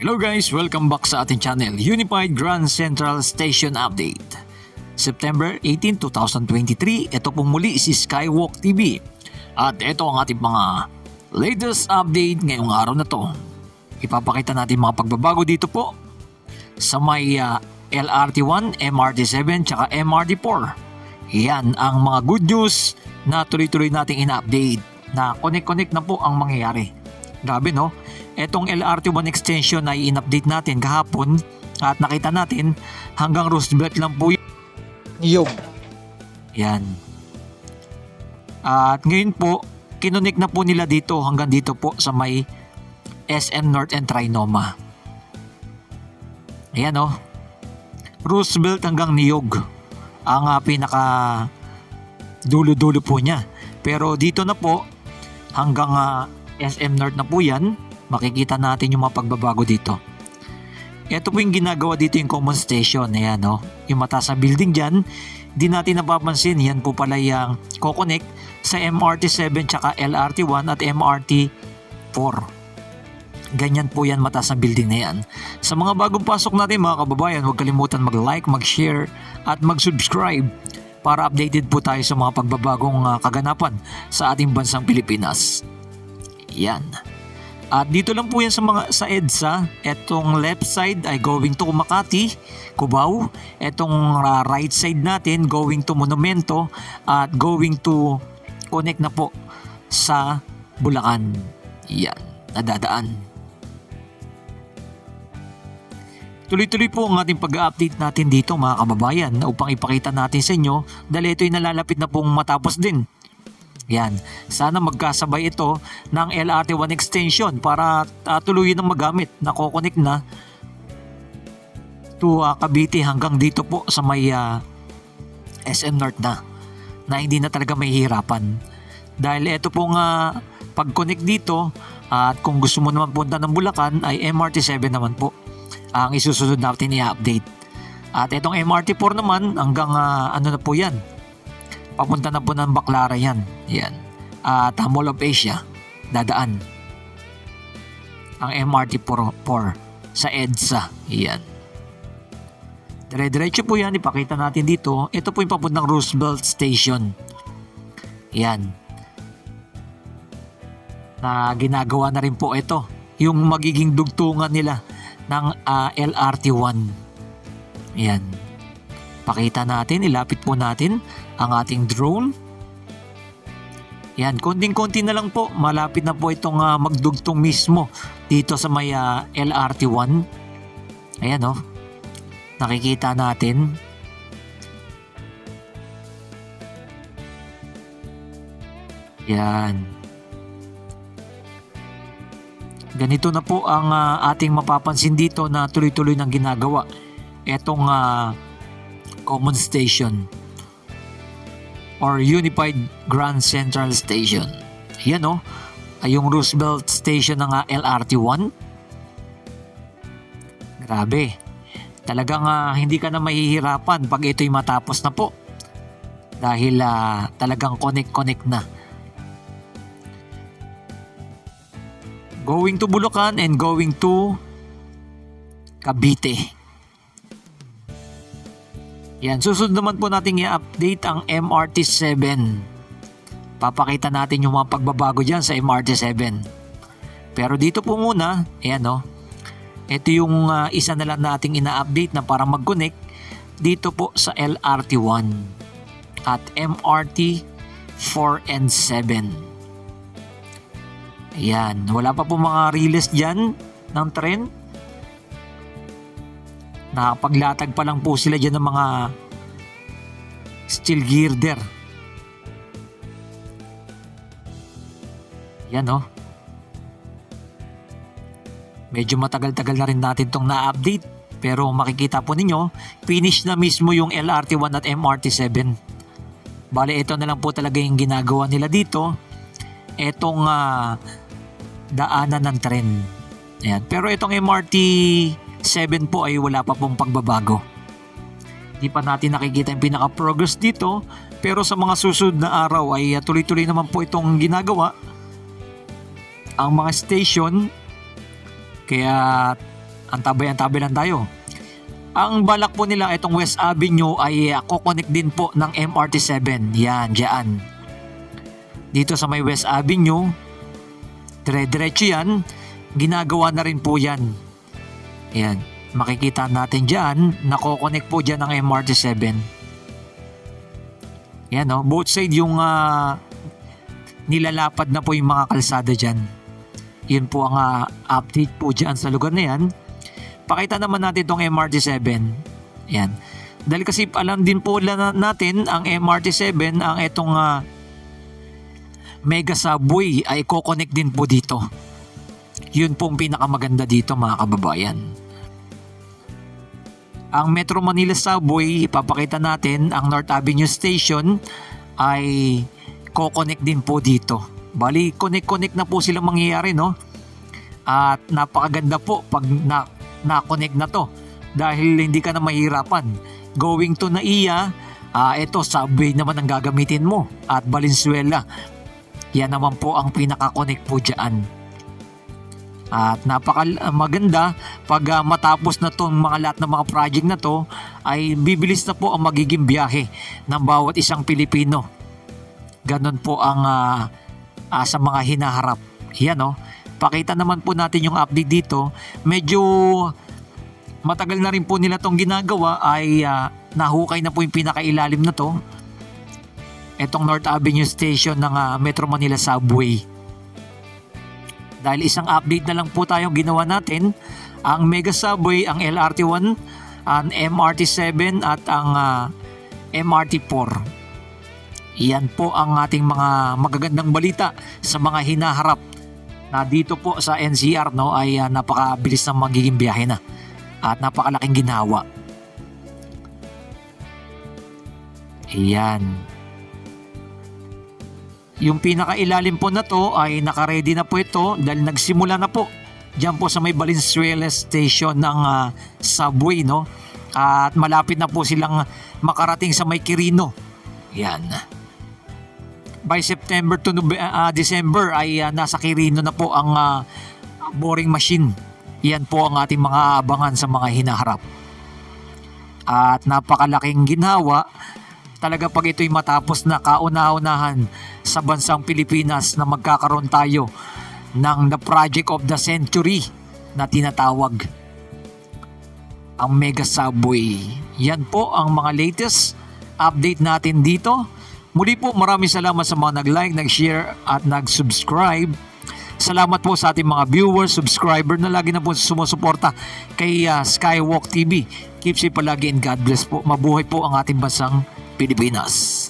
Hello guys! Welcome back sa ating channel, Unified Grand Central Station Update. September 18, 2023, ito pong muli si Skywalk TV. At ito ang ating mga latest update ngayong araw na to. Ipapakita natin mga pagbabago dito po sa may LRT1, MRT7, tsaka MRT4. Yan ang mga good news na tuloy-tuloy nating ina-update na connect-connect na po ang mangyayari. Grabe no? Etong LRT1 extension ay in-update natin kahapon at nakita natin hanggang Roosevelt lang po yung yan. At ngayon po, kinonek na po nila dito hanggang dito po sa may SM North and Trinoma. Ayan o. Roosevelt hanggang Niyog ang pinaka dulo-dulo po niya. Pero dito na po hanggang SM North na po yan. Makikita natin yung mga pagbabago dito. Ito po yung ginagawa dito yung common station. Ayan o. Yung mataas na building dyan. Di natin napapansin. Yan po pala yung kukonect sa MRT7 tsaka LRT1 at MRT4. Ganyan po yan mataas na building na yan. Sa mga bagong pasok natin mga kababayan, huwag kalimutan mag-like, mag-share at mag-subscribe para updated po tayo sa mga pagbabagong kaganapan sa ating bansang Pilipinas. Yan. At dito lang po yan sa EDSA. Etong left side ay going to Makati, Cubao. Etong right side natin going to Monumento at going to connect na po sa Bulacan. Yan, nadadaan. Tuloy-tuloy po ang ating pag-update natin dito mga kababayan upang ipakita natin sa inyo dahil ito ay nalalapit na pong matapos din. Yan, sana magkasabay ito ng LRT1 extension para tuluyin ng magamit na kukonek na to Cavite hanggang dito po sa may SM North na hindi na talaga may hirapan. Dahil ito pong pag-connect dito at kung gusto mo naman punta ng Bulacan ay MRT7 naman po ang isusunod natin i-update. At itong MRT4 naman hanggang ano na po yan, papunta na po ng Baclara yan. Yan. At Mall of Asia, dadaan. Ang MRT4 sa EDSA. Yan. Dire-diretso po yan. Ipakita natin dito. Ito po yung papuntang Roosevelt Station. Yan. Na ginagawa na rin po ito. Yung magiging dugtungan nila ng LRT1. Yan. Pakita natin, ilapit po natin ang ating drone. Yan, konting-konti na lang po. Malapit na po itong magdugtong mismo dito sa may LRT1. Ayan o. Nakikita natin. Yan. Ganito na po ang ating mapapansin dito na tuloy-tuloy ng ginagawa. Etong common station or Unified Grand Central Station. Yan o, ay yung Roosevelt Station ng LRT1. Grabe. Talagang hindi ka na mahihirapan pag ito'y matapos na po. Dahil talagang connect na. Going to Bulacan and going to Cavite. Yan, susunod naman po natin i-update ang MRT7. Papakita natin yung mga pagbabago dyan sa MRT7. Pero dito po muna, ayan o. Ito yung isa na lang nating ina-update na para mag-connect dito po sa LRT1 at MRT4 and 7. Ayan, wala pa po mga release dyan ng tren. Nakapaglatag pa lang po sila dyan ng mga steel girder. Yan o. Medyo matagal-tagal na rin natin itong na-update. Pero makikita po ninyo, finish na mismo yung LRT1 at MRT7. Bale, ito na lang po talaga yung ginagawa nila dito. Etong daanan ng tren. Ayan. Pero itong MRT7 po ay wala pa pong pagbabago. Di pa natin nakikita yung pinaka-progress dito, pero sa mga susunod na araw ay tuloy-tuloy naman po itong ginagawa ang mga station. Kaya Antabay-antabay lang tayo. Ang balak po nila itong West Avenue ay kukonek din po ng MRT7. Yan, dyan. Dito sa may West Avenue, dire-diretso yan, ginagawa na rin po yan. Yan, makikita natin dyan, nakokonek po dyan ng MRT7. Yan no, both side yung nilalapad na po yung mga kalsada dyan. Yun po ang update po dyan sa lugar na yan. Pakita naman natin itong MRT7. Yan. Dahil kasi alam din po natin ang MRT7, ang itong Mega Subway ay kukonek din po dito. Yun pong pinakamaganda dito mga kababayan. Ang Metro Manila Subway, ipapakita natin, ang North Avenue Station ay kukonek din po dito. Bali, connect na po sila mangyayari, no? At napakaganda po pag na-connect na to dahil hindi ka na mahirapan. Going to NAIA, ito subway naman ang gagamitin mo at Valenzuela. Yan naman po ang pinaka-connect po dyan. At napaka-maganda pag matapos na tong lahat ng mga project na to ay bibilis na po ang magiging biyahe ng bawat isang Pilipino. Ganon po ang sa mga hinaharap. Yan no. Pakita naman po natin yung update dito. Medyo matagal na rin po nila tong ginagawa ay nahukay na po yung pinakailalim na to. Itong North Avenue Station ng Metro Manila Subway. Dahil isang update na lang po tayong ginawa natin, ang Mega Subway, ang LRT1, ang MRT7 at ang MRT4. Iyan po ang ating mga magagandang balita sa mga hinaharap na dito po sa NCR no ay napakabilis na magiging biyahe na at napakalaking ginawa. Ayan. Yung pinakailalim po na to ay nakaready na po ito dahil nagsimula na po diyan po sa may Valenzuela Station ng subway no. At malapit na po silang makarating sa may Quirino. Yan. By September to December ay nasa Quirino na po ang boring machine. Yan po ang ating mga abangan sa mga hinaharap. At napakalaking ginawa talaga pag ito'y matapos na kauna-unahan sa bansang Pilipinas na magkakaroon tayo ng the project of the century na tinatawag ang Mega Subway. Yan po ang mga latest update natin dito. Muli po maraming salamat sa mga nag-like, nag-share at nag-subscribe. Salamat po sa ating mga viewers, subscriber na lagi na po sumusuporta kay Skywalk TV. Keep safe palagi and God bless po. Mabuhay po ang ating bansang Pilipinas.